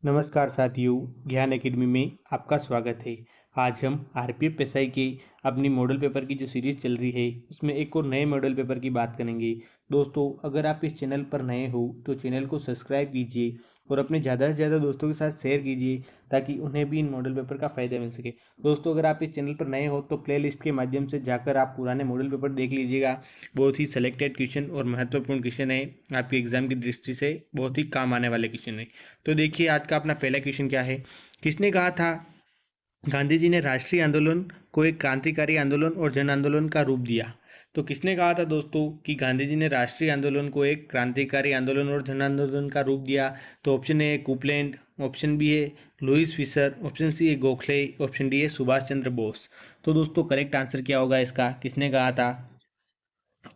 नमस्कार साथियों, ज्ञान एकेडमी में आपका स्वागत है। आज हम आरपीएफ एसआई के अपनी मॉडल पेपर की जो सीरीज चल रही है उसमें एक और नए मॉडल पेपर की बात करेंगे। दोस्तों, अगर आप इस चैनल पर नए हो तो चैनल को सब्सक्राइब कीजिए और अपने ज़्यादा से ज़्यादा दोस्तों के साथ शेयर कीजिए ताकि उन्हें भी इन मॉडल पेपर का फ़ायदा मिल सके। दोस्तों, अगर आप इस चैनल पर नए हो तो प्लेलिस्ट के माध्यम से जाकर आप पुराने मॉडल पेपर देख लीजिएगा। बहुत ही सेलेक्टेड क्वेश्चन और महत्वपूर्ण क्वेश्चन है, आपके एग्जाम की दृष्टि से बहुत ही काम आने वाले क्वेश्चन है। तो देखिए आज का अपना पहला क्वेश्चन क्या है। किसने कहा था गांधी जी ने राष्ट्रीय आंदोलन को एक क्रांतिकारी आंदोलन और जन आंदोलन का रूप दिया? तो किसने कहा था दोस्तों कि गांधी जी ने राष्ट्रीय आंदोलन को एक क्रांतिकारी आंदोलन और जन आंदोलन का रूप दिया? तो ऑप्शन ए कूपलैंड, ऑप्शन बी है लुईस फिशर, ऑप्शन सी है गोखले, ऑप्शन डी है सुभाष चंद्र बोस। तो दोस्तों करेक्ट आंसर क्या होगा इसका, किसने कहा था?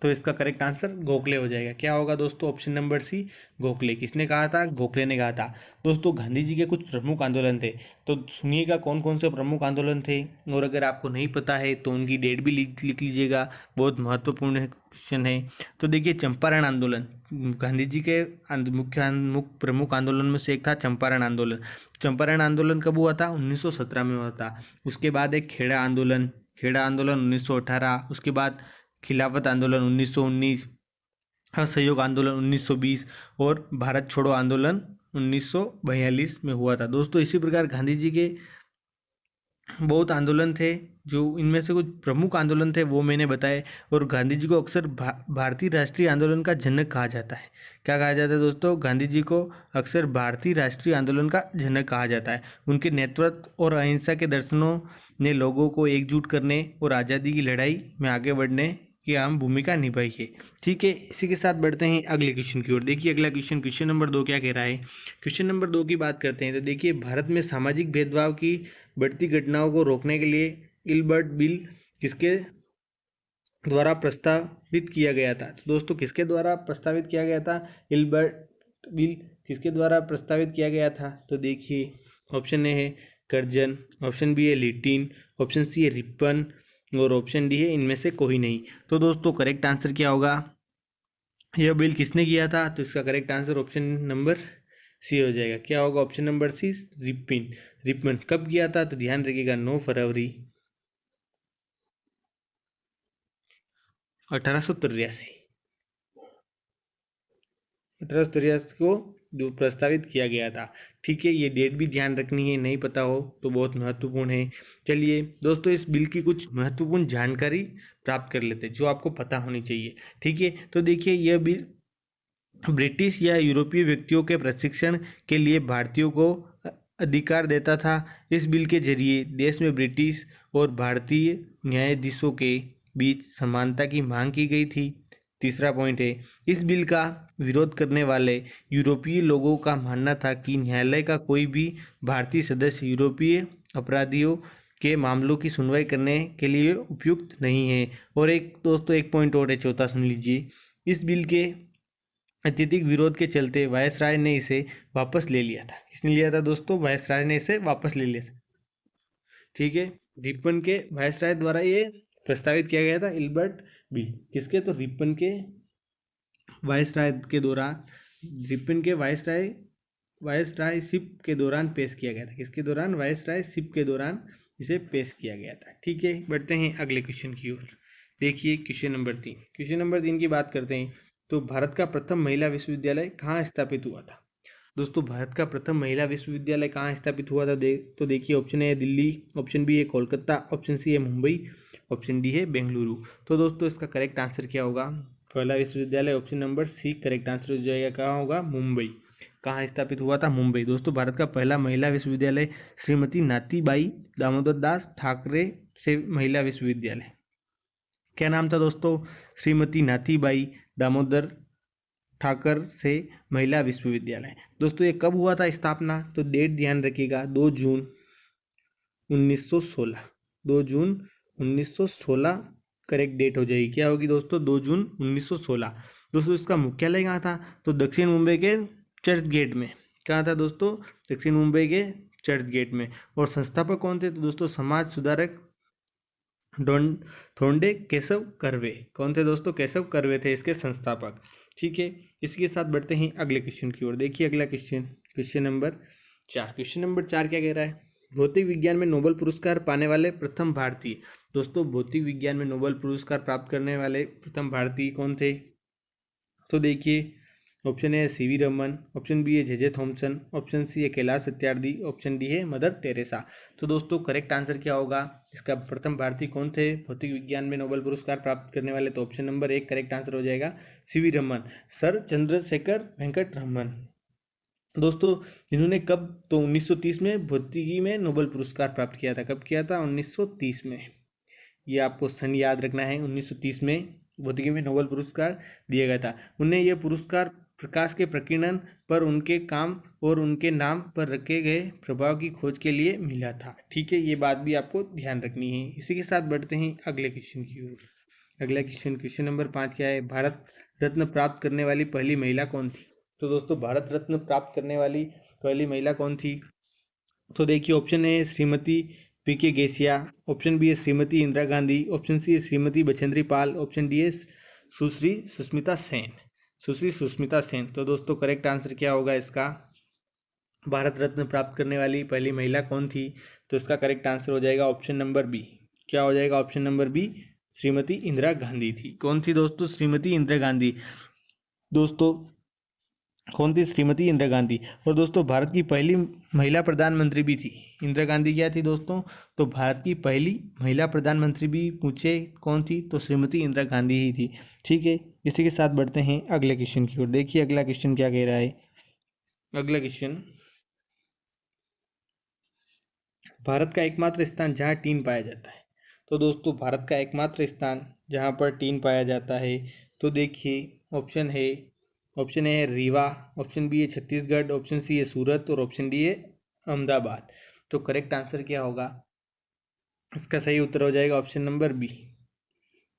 तो इसका करेक्ट आंसर गोखले हो जाएगा। क्या होगा दोस्तों? Option number C Gokhale. किसने कहा था? गोखले ने कहा था। दोस्तों गांधी जी के कुछ प्रमुख आंदोलन थे, तो सुनिएगा कौन कौन से प्रमुख आंदोलन थे, और अगर आपको नहीं पता है तो उनकी डेट भी लिख लीजिएगा, बहुत महत्वपूर्ण क्वेश्चन है। तो देखिए चंपारण आंदोलन गांधी जी के मुख्य प्रमुख आंदोलन में से एक था चंपारण आंदोलन। चंपारण आंदोलन कब हुआ था? 1917 में हुआ था। उसके बाद एक खेड़ा आंदोलन 1918। उसके बाद खिलाफत आंदोलन 1919, असहयोग आंदोलन 1920 और भारत छोड़ो आंदोलन 1942 में हुआ था। दोस्तों इसी प्रकार गांधी जी के बहुत आंदोलन थे, जो इनमें से कुछ प्रमुख आंदोलन थे वो मैंने बताए। और गांधी जी को अक्सर भारतीय राष्ट्रीय आंदोलन का जनक कहा जाता है। क्या कहा जाता है दोस्तों? गांधी जी को अक्सर भारतीय राष्ट्रीय आंदोलन का जनक कहा जाता है। उनके नेतृत्व और अहिंसा के दर्शनों ने लोगों को एकजुट करने और आज़ादी की लड़ाई में आगे बढ़ने की अहम भूमिका निभाई है। ठीक है, इसी के साथ बढ़ते हैं अगले क्वेश्चन की ओर। देखिए अगला क्वेश्चन नंबर 2 क्या कह रहा है। क्वेश्चन नंबर 2 की बात करते हैं तो देखिए भारत में सामाजिक भेदभाव की बढ़ती घटनाओं को रोकने के लिए इल्बर्ट बिल किसके द्वारा प्रस्तावित किया गया था? तो दोस्तों किसके द्वारा प्रस्तावित किया गया था? इल्बर्ट बिल किसके द्वारा प्रस्तावित किया गया था? तो देखिए ऑप्शन ए है कर्जन, ऑप्शन बी है लिटिन, ऑप्शन सी है रिपन और ऑप्शन डी है इनमें से कोई नहीं। तो दोस्तों करेक्ट आंसर क्या होगा? यह बिल किसने किया था? तो इसका correct answer option number C हो जाएगा। क्या होगा? Option number C Ripon. Ripon कब किया था? तो ध्यान रखिएगा 9 फरवरी 1883 को जो प्रस्तावित किया गया था। ठीक है, ये डेट भी ध्यान रखनी है, नहीं पता हो तो बहुत महत्वपूर्ण है। चलिए दोस्तों इस बिल की कुछ महत्वपूर्ण जानकारी प्राप्त कर लेते हैं जो आपको पता होनी चाहिए। ठीक है, तो देखिए यह बिल ब्रिटिश या यूरोपीय व्यक्तियों के प्रशिक्षण के लिए भारतीयों को अधिकार देता था। इस बिल के जरिए देश में ब्रिटिश और भारतीय न्यायाधीशों के बीच समानता की मांग की गई थी। तीसरा पॉइंट है, इस बिल का विरोध करने वाले यूरोपीय लोगों का मानना था कि न्यायालय का कोई भी भारतीय सदस्य यूरोपीय अपराधियों के मामलों की सुनवाई करने के लिए उपयुक्त नहीं है। और एक दोस्तों एक पॉइंट और है, चौथा सुन लीजिए। इस बिल के अत्यधिक विरोध के चलते वायसराय ने इसे वापस ले लिया था। किसने लिया था दोस्तों? वायसराय ने इसे वापस ले लिया था। ठीक है, रिपन के वायसराय द्वारा ये प्रस्तावित किया गया था इल्बर्ट बिल। किसके? तो रिपन के वायसराय के दौरान, रिपन के वायसरायशिप के दौरान पेश किया गया था। किसके दौरान? वायसरायशिप के दौरान इसे पेश किया गया था। ठीक है, बढ़ते हैं अगले क्वेश्चन की ओर। देखिए क्वेश्चन नंबर 3 की बात करते हैं तो भारत का प्रथम महिला विश्वविद्यालय कहाँ स्थापित हुआ था? दोस्तों भारत का प्रथम महिला विश्वविद्यालय कहाँ स्थापित हुआ था? तो देखिए option A Delhi, option B है कोलकाता, ऑप्शन सी है मुंबई, ऑप्शन डी है बेंगलुरु। तो दोस्तों इसका करेक्ट आंसर क्या होगा? पहला विश्वविद्यालय option number C correct answer हो जाएगा। कहाँ होगा? मुंबई। कहाँ स्थापित हुआ था? मुंबई। दोस्तों भारत का पहला महिला विश्वविद्यालय श्रीमती नाथीबाई दामोदर दास ठाकरे से महिला विश्वविद्यालय। क्या नाम था दोस्तों? श्रीमती नाथीबाई दामोदर ठाकर से महिला विश्वविद्यालय। दोस्तों ये कब हुआ था स्थापना? तो डेट ध्यान रखिएगा 2 जून 1916। 2 जून 1916 करेक्ट डेट हो जाएगी। क्या होगी दोस्तों? 2 जून 1916। दोस्तों इसका मुख्यालय कहाँ था? तो दक्षिण मुंबई के चर्च गेट में। कहाँ था दोस्तों? दक्षिण मुंबई के चर्च गेट में। और संस्थापक कौन थे? तो दोस्तों समाज सुधारक थोंडे केशव कर्वे। कौन थे दोस्तों? केशव कर्वे थे इसके संस्थापक। ठीक है, इसके साथ बढ़ते हैं अगले क्वेश्चन की ओर। देखिए अगला क्वेश्चन नंबर 4। क्वेश्चन नंबर 4 क्या कह रहा है, भौतिक विज्ञान में नोबेल पुरस्कार पाने वाले प्रथम भारतीय। दोस्तों भौतिक विज्ञान में नोबेल पुरस्कार प्राप्त करने वाले प्रथम भारतीय कौन थे, तो देखिए option A CV Raman, option B है जे थॉमसन, ऑप्शन सी है कैलाश सत्यार्थी, ऑप्शन डी है मदर टेरेसा। तो दोस्तों करेक्ट आंसर क्या होगा, इसका प्रथम भारतीय कौन थे भौतिक विज्ञान में नोबेल पुरस्कार प्राप्त करने वाले, तो ऑप्शन नंबर 1 करेक्ट आंसर हो जाएगा सीवी रमन, सर चंद्रशेखर वेंकट रमन। दोस्तों इन्होंने कब, तो 1930 में भौतिकी में नोबेल पुरस्कार प्राप्त किया था। कब किया था, 1930 में। ये आपको सन याद रखना है, 1930 में भौतिकी में नोबेल पुरस्कार दिया गया था। उन्हें यह पुरस्कार प्रकाश के प्रकीर्णन पर उनके काम और उनके नाम पर रखे गए प्रभाव की खोज के लिए मिला था। ठीक है, ये बात भी आपको ध्यान रखनी है। इसी के साथ बढ़ते हैं अगले क्वेश्चन की ओर। अगला क्वेश्चन नंबर 5 क्या है, भारत रत्न प्राप्त करने वाली पहली महिला कौन थी। तो दोस्तों भारत रत्न प्राप्त करने वाली पहली महिला कौन थी, तो देखिए option A Shrimati PK Gesia, option B है श्रीमती इंदिरा गांधी, ऑप्शन सी है श्रीमती बचेंद्री पाल, ऑप्शन डी है सुश्री सुष्मिता सेन, सुश्री सुष्मिता सेन। तो दोस्तों करेक्ट आंसर क्या होगा इसका, भारत रत्न प्राप्त करने वाली पहली महिला कौन थी, तो इसका करेक्ट आंसर हो जाएगा ऑप्शन नंबर बी। क्या हो जाएगा, option number B, Shrimati Indira Gandhi थी। कौन थी दोस्तों, श्रीमती इंदिरा गांधी। दोस्तों कौन थी, श्रीमती इंदिरा गांधी। और दोस्तों भारत की पहली महिला प्रधानमंत्री भी थी इंदिरा गांधी। क्या थी दोस्तों, तो भारत की पहली महिला प्रधानमंत्री भी पूछे कौन थी, तो श्रीमती इंदिरा गांधी ही थी। ठीक है, इसी के साथ बढ़ते हैं अगले क्वेश्चन की ओर। देखिए अगला क्वेश्चन क्या कह रहा है, अगला क्वेश्चन, भारत का एकमात्र स्थान जहाँ टीन पाया जाता है। तो दोस्तों भारत का एकमात्र स्थान जहाँ पर टीन पाया जाता है, तो देखिए ऑप्शन है, ऑप्शन ए है रीवा, ऑप्शन बी है छत्तीसगढ़, ऑप्शन सी है सूरत और ऑप्शन डी है अहमदाबाद। तो करेक्ट आंसर क्या होगा, इसका सही उत्तर हो जाएगा ऑप्शन नंबर बी।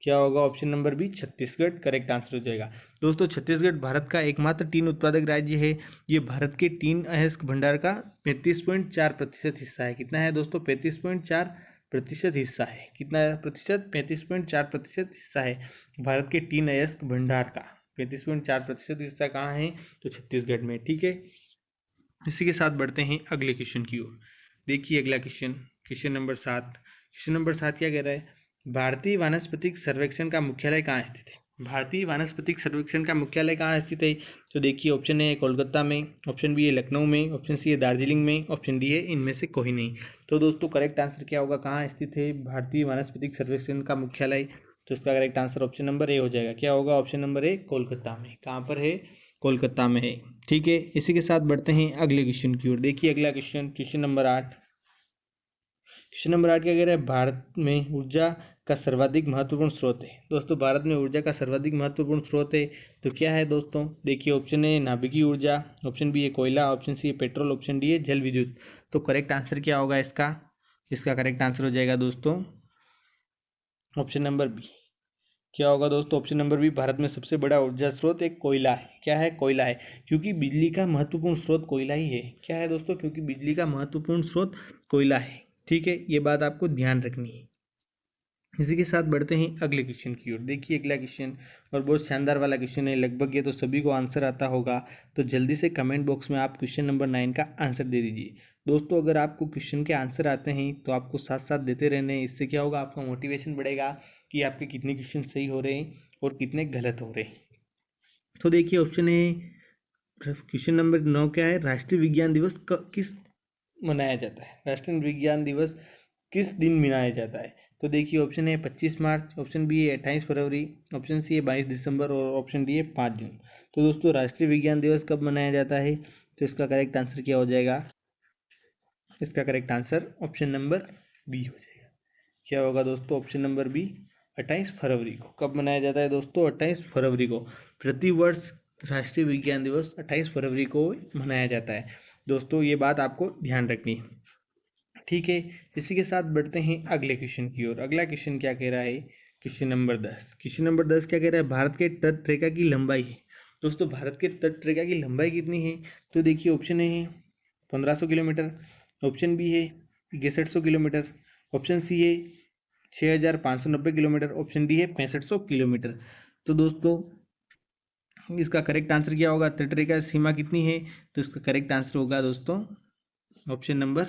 क्या होगा, option number B, Chhattisgarh correct answer हो जाएगा। दोस्तों छत्तीसगढ़ भारत का एकमात्र टीन उत्पादक राज्य है। ये भारत के टीन अयस्क भंडार का 35.4% हिस्सा है। कितना है दोस्तों, 35.4% हिस्सा है। कितना प्रतिशत, 35.4% हिस्सा है भारत के टीन अयस्क भंडार का। 35.4% हिस्सा कहाँ है, तो छत्तीसगढ़ में। ठीक है, इसी के साथ बढ़ते हैं अगले क्वेश्चन की ओर। देखिए अगला question, question number 7। Question number 7 क्या कह रहा है, भारतीय वानस्पतिक सर्वेक्षण का मुख्यालय कहाँ स्थित है। भारतीय वानस्पतिक सर्वेक्षण का मुख्यालय कहाँ स्थित है, तो देखिए ऑप्शन ए है कोलकाता में, ऑप्शन बी है लखनऊ में, ऑप्शन सी है दार्जिलिंग में, ऑप्शन डी है इनमें से कोई नहीं। तो दोस्तों करेक्ट आंसर क्या होगा, कहाँ स्थित है भारतीय वानस्पतिक सर्वेक्षण का मुख्यालय, तो इसका correct answer option number A हो जाएगा। क्या होगा, ऑप्शन नंबर ए, कोलकाता में। कहाँ पर है, कोलकाता में है। ठीक है, इसी के साथ बढ़ते हैं अगले क्वेश्चन की ओर। देखिए अगला question, question number 8। Question number 8 क्या कह रहा है, भारत में ऊर्जा का सर्वाधिक महत्वपूर्ण स्रोत है। दोस्तों भारत में ऊर्जा का सर्वाधिक महत्वपूर्ण स्रोत है, तो क्या है दोस्तों, देखिए ऑप्शन ए नाभिकीय ऊर्जा, ऑप्शन बी है कोयला, ऑप्शन सी है पेट्रोल, ऑप्शन डी है जल विद्युत। तो करेक्ट आंसर क्या होगा इसका, इसका करेक्ट आंसर हो जाएगा दोस्तों ऑप्शन नंबर बी। क्या होगा दोस्तों, ऑप्शन नंबर बी, भारत में सबसे बड़ा ऊर्जा स्रोत एक कोयला है। क्या है, कोयला है, क्योंकि बिजली का महत्वपूर्ण स्रोत कोयला ही है। क्या है दोस्तों, क्योंकि बिजली का महत्वपूर्ण स्रोत कोयला है। ठीक है, ये बात आपको ध्यान रखनी है। इसी के साथ बढ़ते हैं अगले क्वेश्चन की ओर। देखिए अगला क्वेश्चन, और बहुत शानदार वाला क्वेश्चन है, लगभग ये तो सभी को आंसर आता होगा। तो जल्दी से कमेंट बॉक्स में आप क्वेश्चन नंबर 9 का आंसर दे दीजिए। दोस्तों अगर आपको क्वेश्चन के आंसर आते हैं तो आपको साथ साथ देते रहने हैं। इससे क्या होगा, आपका मोटिवेशन बढ़ेगा कि आपके कितने क्वेश्चन सही हो रहे हैं और कितने गलत हो रहे हैं। तो देखिए ऑप्शन है, क्वेश्चन नंबर 9 क्या है, राष्ट्रीय विज्ञान दिवस किस मनाया जाता है। राष्ट्रीय विज्ञान दिवस किस दिन मनाया जाता है, तो देखिए ऑप्शन है 25 मार्च, ऑप्शन बी है 28 फरवरी, ऑप्शन सी है 22 दिसंबर और ऑप्शन डी है 5 जून। तो दोस्तों राष्ट्रीय विज्ञान दिवस कब मनाया जाता है, तो इसका करेक्ट आंसर क्या हो जाएगा, इसका correct answer option number B हो जाएगा। क्या होगा दोस्तों, ऑप्शन नंबर बी, 28 फरवरी को। कब मनाया जाता है दोस्तों, 28 फरवरी को। प्रतिवर्ष राष्ट्रीय विज्ञान दिवस 28 फरवरी को मनाया जाता है। दोस्तों ये बात आपको ध्यान रखनी है। ठीक है, इसी के साथ बढ़ते हैं अगले क्वेश्चन की ओर। अगला क्वेश्चन क्या कह रहा है, क्वेश्चन नंबर 10। क्वेश्चन नंबर 10 क्या कह रहा है, भारत के तट रेखा की लंबाई है। दोस्तों भारत के तट रेखा की लंबाई कितनी है, तो देखिए ऑप्शन ए है 1500 किलोमीटर, ऑप्शन बी है 6100 किलोमीटर, ऑप्शन सी है 6590 किलोमीटर, ऑप्शन डी है 6500 किलोमीटर। तो दोस्तों इसका करेक्ट आंसर क्या होगा, तट रेखा सीमा कितनी है, तो इसका करेक्ट आंसर होगा दोस्तों option number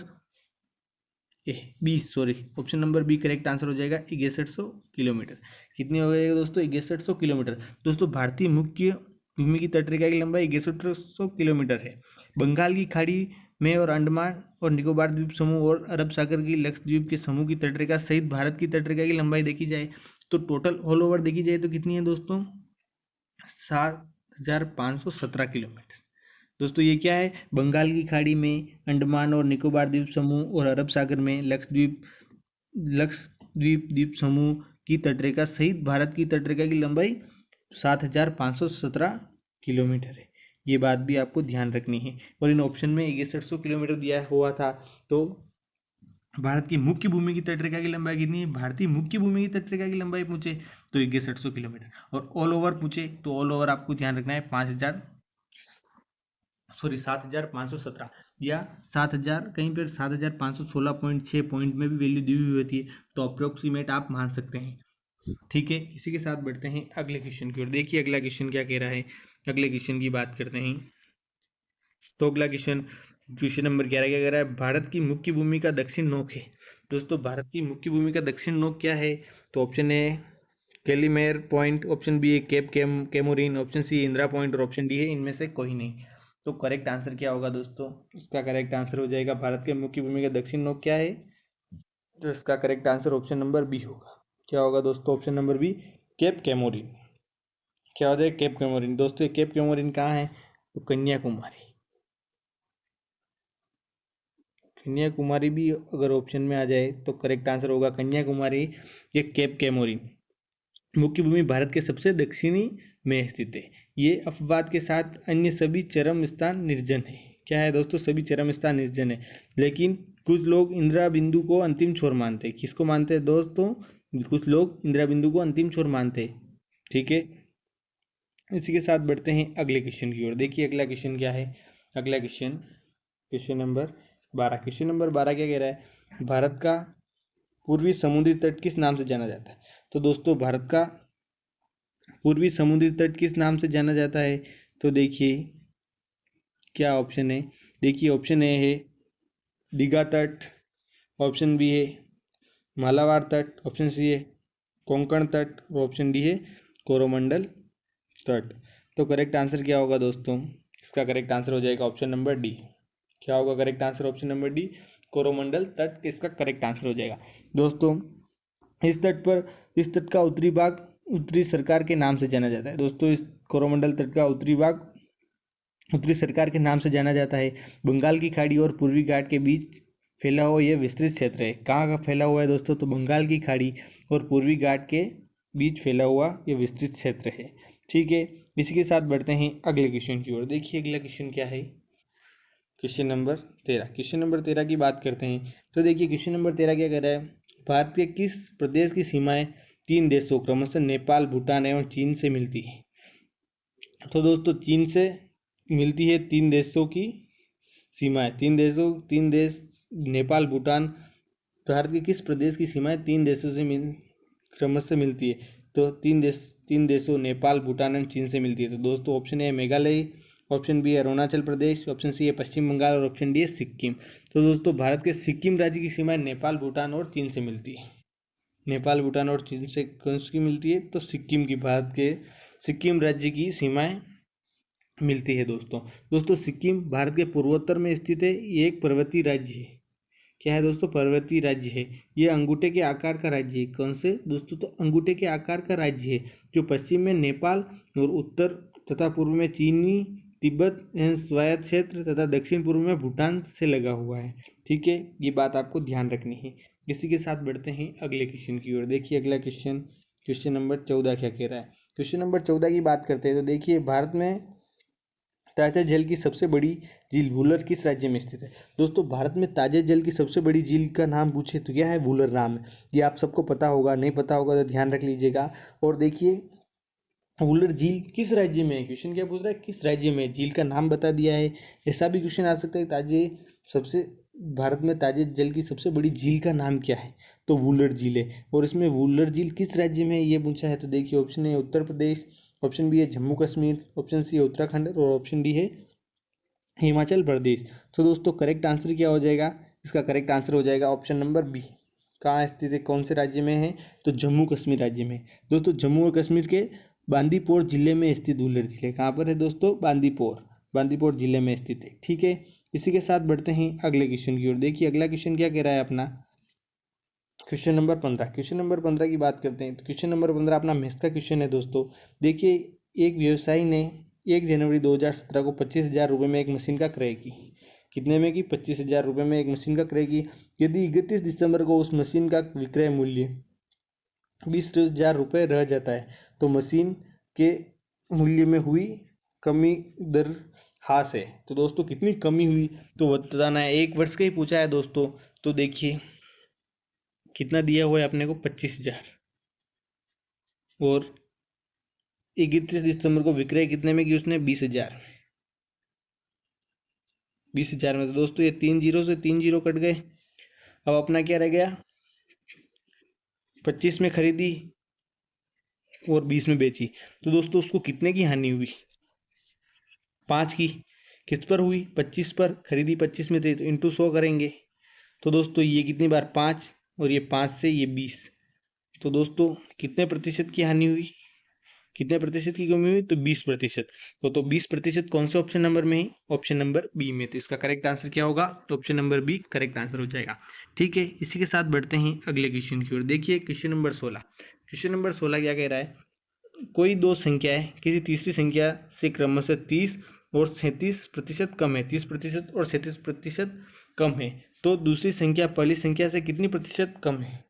B, sorry, option number B correct answer हो जाएगा 6100 किलोमीटर। कितनी हो गई दोस्तों? 6100 किलोमीटर। दोस्तों भारतीय मुख्य भूमि की तटरेखा की लंबाई 6100 किलोमीटर है। बंगाल की खाड़ी में और अंडमान और निकोबार द्वीप समूह और अरब सागर की लक्षद्वीप के समूह की तटरेखा सहित भारत की तटरेखा की लंबाई देखी जाए तो टोटल ऑल ओवर देखी जाए तो कितनी है दोस्तों? 7517 किलोमीटर। दोस्तों ये क्या है? बंगाल की खाड़ी में, अंडमान और निकोबार द्वीप समूह और अरब सागर में लक्षद्वीप द्वीप समूह की तटरेखा सहित भारत की तटरेखा की लंबाई 7517 किलोमीटर है। ये बात भी आपको ध्यान रखनी है। और इन ऑप्शन में 6100 किलोमीटर दिया हुआ था, तो भारत की मुख्य भूमि की तटरेखा की लंबाई कितनी है? भारतीय मुख्य भूमि की तटरेखा की लंबाई पूछे तो 6100 किलोमीटर, और ऑल ओवर पूछे तो ऑल ओवर आपको ध्यान रखना है 7517 या 7000, कहीं पर 7516.6 पॉइंट में भी वैल्यू दी हुई होती है, तो अप्रोक्सीमेट आप मान सकते हैं। ठीक है, इसी के साथ बढ़ते हैं अगले क्वेश्चन की ओर। देखिए अगला क्वेश्चन क्या कह रहा है, अगले क्वेश्चन की बात करते हैं। तो अगला क्वेश्चन नंबर 11 क्या कह रहा है? भारत की मुख्य भूमि का दक्षिण नोक है। दोस्तों भारत की मुख्य भूमि का दक्षिण नोक क्या है? तो option A Calimere point, option B है cape Comorin, option C Indira point और ऑप्शन डी है इनमें से कोई नहीं। तो करेक्ट आंसर क्या होगा दोस्तों? इसका करेक्ट आंसर हो जाएगा भारत के मुख्य भूमि का दक्षिण नोक क्या है? तो इसका correct answer option number B होगा। क्या होगा दोस्तों? Option number B, Cape Comorin. क्या हो जाएगा? Cape Comorin. दोस्तों केप कैमोरिन कहाँ है? तो कन्याकुमारी। कन्याकुमारी भी अगर ऑप्शन में आ जाए तो करेक्ट आंसर होगा कन्याकुमारी या केप कैमोरिन। मुख्य भूमि भारत के सबसे दक्षिणी में स्थित है। ये अपवाद के साथ अन्य सभी चरम स्थान निर्जन है। क्या है दोस्तों? सभी चरम स्थान निर्जन है, लेकिन कुछ लोग इंदिरा बिंदु को अंतिम छोर मानते हैं। किसको मानते हैं दोस्तों? कुछ लोग इंदिरा बिंदु को अंतिम छोर मानते हैं। ठीक है, इसी के साथ बढ़ते हैं अगले क्वेश्चन की ओर। देखिए अगला क्वेश्चन क्या है। अगला क्वेश्चन नंबर 12। क्वेश्चन नंबर 12 क्या कह रहा है? भारत का पूर्वी समुद्री तट किस नाम से जाना जाता है? तो दोस्तों भारत का पूर्वी समुद्री तट किस नाम से जाना जाता है? तो देखिए क्या ऑप्शन है। देखिए ऑप्शन ए है दीघा तट, ऑप्शन बी है मालाबार तट, ऑप्शन सी है कोंकण तट और ऑप्शन डी है कोरोमंडल तट। तो करेक्ट आंसर क्या होगा दोस्तों? इसका करेक्ट आंसर हो जाएगा ऑप्शन नंबर डी। क्या होगा correct answer? Option number D, Coromandel तट इसका करेक्ट आंसर हो जाएगा। दोस्तों इस तट का उत्तरी भाग उत्तरी सरकार के नाम से जाना जाता है। दोस्तों इस कोरोमंडल तट का उत्तरी भाग उत्तरी सरकार के नाम से जाना जाता है। बंगाल की खाड़ी और पूर्वी घाट के बीच फैला हुआ यह विस्तृत क्षेत्र है। कहाँ का फैला हुआ है दोस्तों? तो बंगाल की खाड़ी और पूर्वी घाट के बीच फैला हुआ यह विस्तृत क्षेत्र है। ठीक है, इसी के साथ बढ़ते हैं अगले क्वेश्चन की ओर। देखिए अगला क्वेश्चन क्या है। Question number 13। क्वेश्चन नंबर 13 की बात करते हैं। तो देखिए क्वेश्चन नंबर 13 क्या कह रहा है? भारत के किस प्रदेश की सीमाएं तीन देशों क्रमशः नेपाल, भूटान एवं चीन से मिलती है? तो दोस्तों चीन से मिलती है तीन देशों की सीमाएं। तीन देश नेपाल, भूटान। भारत के किस प्रदेश की सीमाएं तीन देशों से क्रमशः मिलती है? तो तीन देशों नेपाल, भूटान एवं चीन से मिलती है। तो दोस्तों option A Meghalaya, option B है अरुणाचल प्रदेश, ऑप्शन सी है पश्चिम बंगाल और ऑप्शन डी है सिक्किम। तो दोस्तों भारत के सिक्किम राज्य की सीमाएं नेपाल, भूटान और चीन से मिलती है। नेपाल, भूटान और चीन से कौन सी मिलती है? तो सिक्किम की, भारत के सिक्किम राज्य की सीमाएं मिलती है। दोस्तों सिक्किम भारत के पूर्वोत्तर में स्थित है। ये एक पर्वतीय राज्य है। क्या है दोस्तों? पर्वतीय राज्य है। ये अंगूठे के आकार का राज्य है। कौन से दोस्तों? तो अंगूठे के आकार का राज्य है, जो पश्चिम में नेपाल और उत्तर तथा पूर्व में चीनी तिब्बत स्वायत्त क्षेत्र तथा दक्षिण पूर्व में भूटान से लगा हुआ है। ठीक है, ये बात आपको ध्यान रखनी है। इसी के साथ बढ़ते हैं अगले क्वेश्चन की ओर। देखिए अगला क्वेश्चन नंबर 14 क्या कह रहा है। क्वेश्चन नंबर 14 की बात करते हैं। तो देखिए भारत में ताजा जल की सबसे बड़ी झील वुलर किस राज्य में स्थित है? दोस्तों भारत में ताजे जल की सबसे बड़ी झील का नाम पूछे तो क्या है? वुलर नाम है। ये आप सबको पता होगा, नहीं पता होगा तो ध्यान रख लीजिएगा। और देखिए वुलर झील किस राज्य में है? क्वेश्चन क्या पूछ रहा है? किस राज्य में? झील का नाम बता दिया है। ऐसा भी क्वेश्चन आ सकता है भारत में ताजे जल की सबसे बड़ी झील का नाम क्या है? तो वुलर झील है। और इसमें वुलर झील किस राज्य में है ये पूछा है। तो देखिए option A Uttar Pradesh, option B है जम्मू कश्मीर, ऑप्शन सी है उत्तराखंड और ऑप्शन डी है हिमाचल प्रदेश। तो दोस्तों करेक्ट आंसर क्या हो जाएगा? इसका करेक्ट आंसर हो जाएगा ऑप्शन नंबर बी। कहाँ स्थित है, कौन से राज्य में है? तो जम्मू कश्मीर राज्य में। दोस्तों जम्मू और कश्मीर के बांदीपोर जिले में स्थित वुलर जिले, कहाँ पर है दोस्तों? बांदीपोर जिले में स्थित है। ठीक है, इसी के साथ बढ़ते हैं अगले क्वेश्चन की ओर। देखिए अगला क्वेश्चन क्या कह रहा है अपना, क्वेश्चन नंबर 15। क्वेश्चन नंबर 15 की बात करते हैं। तो क्वेश्चन नंबर 15 अपना मैथ्स का क्वेश्चन है दोस्तों। देखिए एक व्यवसायी ने 1 जनवरी 2017 को 25,000 रुपये में एक मशीन का क्रय की। कितने में की? 25,000 रुपये में एक मशीन का क्रय की। यदि 31 दिसंबर को उस मशीन का विक्रय मूल्य 20,000 रुपये रह जाता है तो मशीन के मूल्य में हुई कमी दर हास है। तो दोस्तों कितनी कमी हुई तो बताना है। 1 वर्ष का ही पूछा है दोस्तों। तो देखिए कितना दिया हुआ है अपने को? 25,000, और 31 दिसंबर को विक्रय कितने में की उसने? 20,000। 20,000 में। तो दोस्तों ये 3 जीरो से 3 जीरो कट गए। अब अपना क्या रह गया? 25 में खरीदी और 20 में बेची। तो दोस्तों उसको कितने की हानि हुई? 5 की। किस पर हुई? 25 पर। खरीदी 25 में थी तो इंटू 100 करेंगे। तो दोस्तों ये कितनी बार? 5, और ये 5 से ये 20। तो दोस्तों कितने प्रतिशत की हानि हुई? कितने प्रतिशत की कमी हुई? तो 20%। तो 20% कौन से ऑप्शन नंबर में है? ऑप्शन नंबर बी में। तो इसका करेक्ट आंसर क्या होगा? तो option number B correct answer हो जाएगा। ठीक है, इसी के साथ बढ़ते हैं अगले क्वेश्चन की ओर। देखिए क्वेश्चन नंबर 16। क्वेश्चन नंबर 16 क्या कह रहा है? कोई दो संख्याएं किसी तीसरी संख्या से क्रमशः 30 और 37% कम है। 30% और 37% कम है, तो दूसरी संख्या पहली संख्या से कितनी प्रतिशत कम है?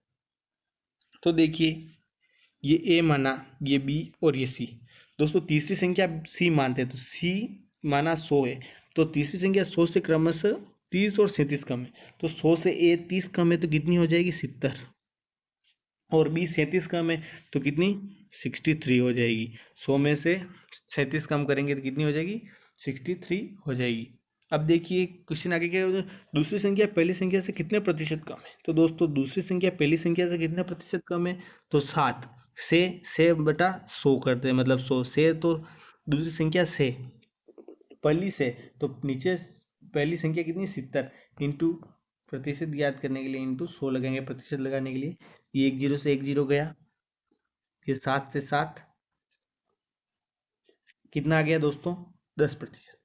तो देखिए ये ए माना, ये बी और ये सी। दोस्तों तीसरी संख्या सी मानते हैं, तो सी माना 100 है, तो तीसरी संख्या 100 से क्रमशः 30 और 37 कम है। तो 100 से ए 30 कम है तो कितनी हो जाएगी? 70। और बी 37 कम है तो कितनी? 63 हो जाएगी। 100 में से 37 कम करेंगे तो कितनी हो जाएगी? 63 हो जाएगी। अब देखिए क्वेश्चन आगे क्या है? दूसरी संख्या पहली संख्या से कितने प्रतिशत कम है? तो दोस्तों दूसरी संख्या पहली संख्या से कितने प्रतिशत कम है? तो 7 से बटा 100 करते हैं, मतलब 100 से, तो दूसरी संख्या से पहली से, तो नीचे पहली संख्या कितनी? 70 इंटू प्रतिशत ज्ञात करने के लिए इंटू 100 लगाएंगे प्रतिशत लगाने के लिए। ये 1 जीरो से 1 जीरो गया, ये 7 से 7, कितना आ गया दोस्तों? 10%।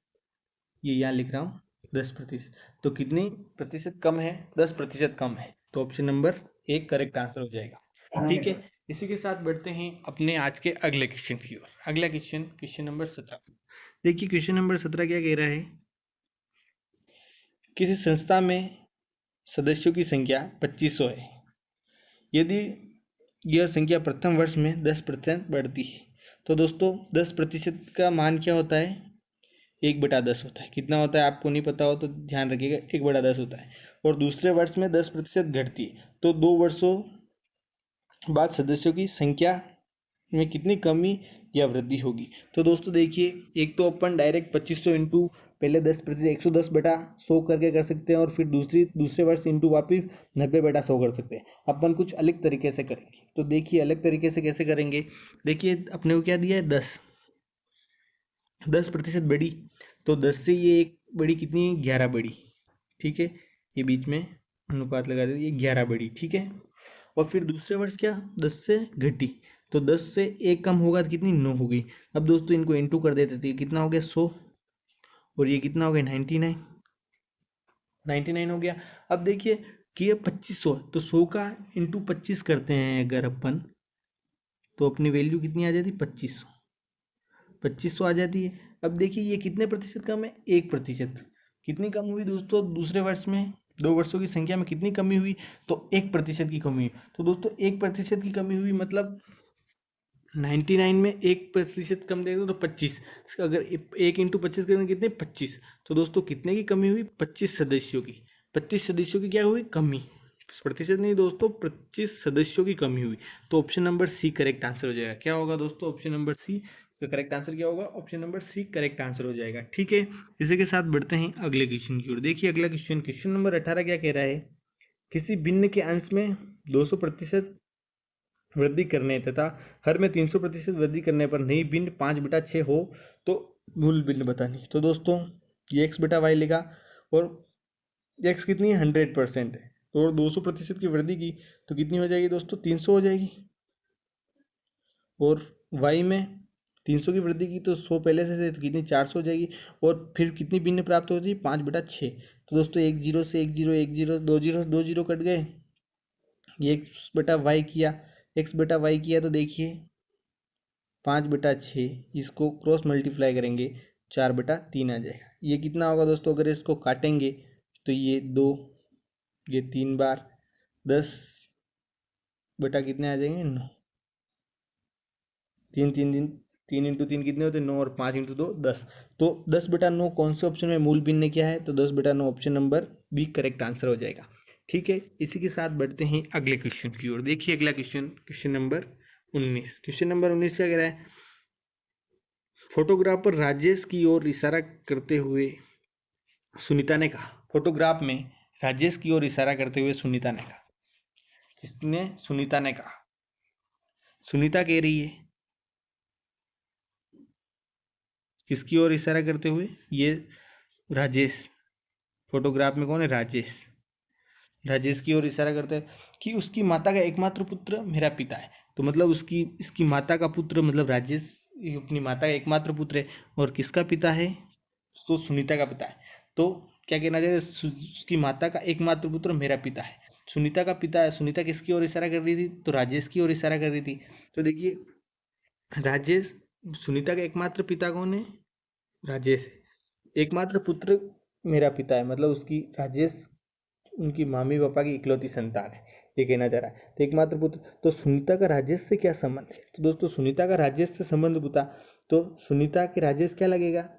ये यहाँ लिख रहा हूँ 10%। तो कितनी प्रतिशत कम है? 10% कम है। तो ऑप्शन नंबर एक करेक्ट आंसर हो जाएगा। ठीक है, इसी के साथ बढ़ते हैं अपने आज के अगले क्वेश्चन की ओर। अगला क्वेश्चन, क्वेश्चन नंबर 17। देखिए क्वेश्चन नंबर 17 क्या कह रहा है? किसी संस्था में सदस्यों की संख्या 2500 है। यदि यह संख्या प्रथम वर्ष में 10% बढ़ती है, तो दोस्तों 10% का मान क्या होता है? 1/10 होता है। कितना होता है आपको नहीं पता हो तो ध्यान रखिएगा, 1/10 होता है। और दूसरे वर्ष में 10% घटती है, तो 2 वर्षों बाद सदस्यों की संख्या में कितनी कमी या वृद्धि होगी? तो दोस्तों देखिए, एक तो अपन डायरेक्ट 2500 इंटू पहले 10% 110/100 करके कर सकते हैं, और फिर दूसरे वर्ष इंटू वापिस 90/100 कर सकते हैं। अपन कुछ अलग तरीके से करेंगे। तो देखिए अलग तरीके से कैसे करेंगे। देखिए अपने को क्या दिया है? 10% बढ़ी, तो 10 से ये एक बड़ी कितनी? 11 बड़ी। ठीक है, ये बीच में अनुपात लगा देते, ये 11 बड़ी। ठीक है, और फिर दूसरे वर्ष क्या? 10 से घटी, तो 10 से एक कम होगा तो कितनी? 9 हो गई। अब दोस्तों इनको इंटू कर देते थे, कितना हो गया? 100, और ये कितना हो गया? 99 हो गया। अब देखिए कि ये 2500, तो 100 का इंटू 25 करते हैं अगर अपन, तो अपनी वैल्यू कितनी आ जाती? 2500 आ जाती है। अब देखिए ये कितने प्रतिशत कम है? 1%। कितनी कम हुई दोस्तों? दूसरे वर्ष में 2 वर्षों की संख्या में कितनी कमी हुई? तो 1% की कमी हुई। तो दोस्तों 1% की कमी हुई, मतलब 99 में 1% कम देंगे तो 25। अगर 1 इंटू 25 करेंगे कितने? 25। तो दोस्तों कितने की कमी हुई? 25 सदस्यों की। 25 सदस्यों की क्या हुई? कमी। प्रतिशत नहीं दोस्तों, 25 सदस्यों की कमी हुई। तो option number C correct answer हो जाएगा। क्या होगा दोस्तों? Option number C. इसका करेक्ट आंसर क्या होगा? Option number C correct answer हो जाएगा। ठीक है, इसी के साथ बढ़ते हैं अगले क्वेश्चन की ओर। देखिए अगला क्वेश्चन, क्वेश्चन नंबर 18 क्या कह रहा है? किसी भिन्न के अंश में 200% वृद्धि करने तथा हर में 300% वृद्धि करने पर नई भिन्न 5/6 हो तो मूल भिन्न बतानी। तो दोस्तों ये एक्स बटा वाई लिखा, और एक्स कितनी है 100% है, तो और 200% की वृद्धि की तो कितनी हो जाएगी दोस्तों 300 हो जाएगी। और वाई में 300 की वृद्धि की तो 100 पहले से थे तो कितनी 400 हो जाएगी। और फिर कितनी भिन्न प्राप्त होती है 5/6। तो दोस्तों एक जीरो से एक जीरो, एक जीरो, दो जीरो कट गए। ये एक्स बटा वाई किया, एक्स बटा वाई किया तो देखिए 5/6, इसको क्रॉस मल्टीप्लाई करेंगे 4/3 आ जाएगा। ये कितना होगा दोस्तों, अगर इसको काटेंगे तो ये 2, ये 3 बार 10 बटा कितने आ जाएंगे 9, 3 इंटू 3 कितने होते हैं 9, और 5 इंटू 2 10। तो 10/9 कौन से ऑप्शन में मूल भिन्न क्या है, तो 10/9 option number B correct answer हो जाएगा। ठीक है, इसी के साथ बढ़ते हैं अगले क्वेश्चन की ओर। देखिए अगला question, question number 19। Question number 19 क्या कह रहा है, फोटोग्राफर राजेश की ओर इशारा करते हुए सुनीता ने कहा। फोटोग्राफ में राजेश की ओर इशारा करते हुए सुनीता ने कहा। किसने, सुनीता ने कहा। सुनीता कह रही है किसकी ओर इशारा करते हुए, ये राजेश, फोटोग्राफ में कौन है राजेश, राजेश की ओर इशारा करते हैं कि उसकी माता का एकमात्र पुत्र मेरा पिता है। तो मतलब इसकी माता का पुत्र मतलब राजेश अपनी माता का एकमात्र पुत्र है, और किसका पिता है, तो सुनीता का पिता है। तो क्या कहना चाहिए, उसकी माता का एकमात्र पुत्र मेरा पिता है। सुनीता का पिता है, सुनीता किसकी ओर इशारा कर रही थी, तो राजेश की ओर इशारा कर रही थी। तो देखिए राजेश, सुनीता का एकमात्र पिता कौन है, राजेश है। एकमात्र पुत्र मेरा पिता है, मतलब उसकी राजेश उनकी मामी पापा की इकलौती संतान है, ये कहना चाह रहा है। तो एकमात्र पुत्र, तो सुनीता का राजेश से क्या संबंध है, तो दोस्तों सुनीता का राजेश से संबंध पूछा तो सुनीता के राजेश क्या लगेगा,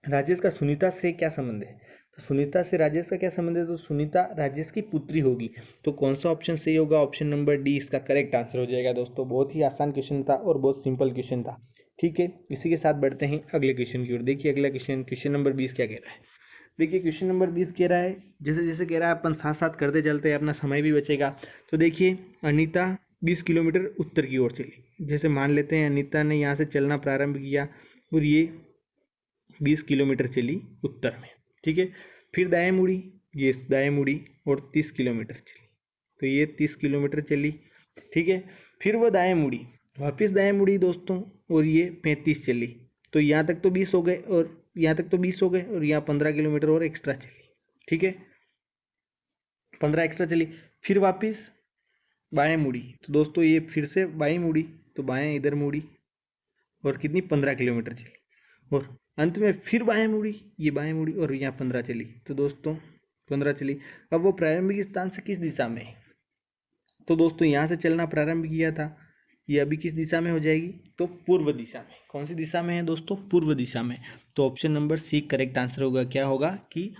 राजेश का सुनीता से क्या संबंध है, तो सुनीता से राजेश का क्या संबंध है, तो सुनीता राजेश की पुत्री होगी। तो कौन सा ऑप्शन सही होगा, ऑप्शन नंबर डी इसका करेक्ट आंसर हो जाएगा। दोस्तों बहुत ही आसान क्वेश्चन था और बहुत सिंपल क्वेश्चन था। ठीक है, इसी के साथ बढ़ते हैं अगले क्वेश्चन की ओर। देखिए अगला क्वेश्चन, क्वेश्चन नंबर 20 क्या कह रहा है। देखिए क्वेश्चन नंबर 20 कह रहा है, जैसे जैसे कह रहा है अपन साथ साथ करते चलते हैं, अपना समय भी बचेगा। तो देखिए अनीता 20 किलोमीटर उत्तर की ओर चली। जैसे मान लेते हैं अनीता ने यहाँ से चलना प्रारंभ किया और ये 20 किलोमीटर चली उत्तर में। ठीक है, फिर दाएं मुड़ी, ये दाएं मुड़ी और 30 किलोमीटर चली। तो ये 30 किलोमीटर चली। ठीक है, फिर वो दाएं मुड़ी, वापस दाएं मुड़ी दोस्तों, और ये 35 चली। तो यहाँ तक तो 20 हो गए, और यहाँ तक तो 20 हो गए, और यहाँ 15 किलोमीटर और एक्स्ट्रा चली। ठीक है, 15 एक्स्ट्रा चली। फिर वापस बाएं मुड़ी, तो दोस्तों ये फिर से बाएं मुड़ी, तो बाएं इधर मुड़ी और कितनी 15 किलोमीटर चली। और अंत में फिर बाएं मुड़ी, ये बाएं मुड़ी और यहाँ 15 चली। तो दोस्तों 15 चली। अब वो प्रारंभिक स्थान से किस दिशा में है, तो दोस्तों यहाँ से चलना प्रारंभ किया था, ये अभी किस दिशा में हो जाएगी, तो पूर्व दिशा में। कौन सी दिशा में है दोस्तों, पूर्व दिशा में। तो option number C correct answer होगा। क्या होगा कि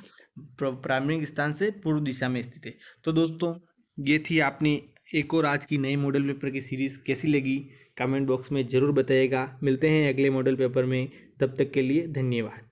प्रारंभिक स्थान से पूर्व दिशा में स्थित है। तो दोस्तों ये थी आपने एक और आज की नई मॉडल पेपर की सीरीज, कैसी लगी कमेंट बॉक्स में ज़रूर बताइएगा। मिलते हैं अगले मॉडल पेपर में, तब तक के लिए धन्यवाद।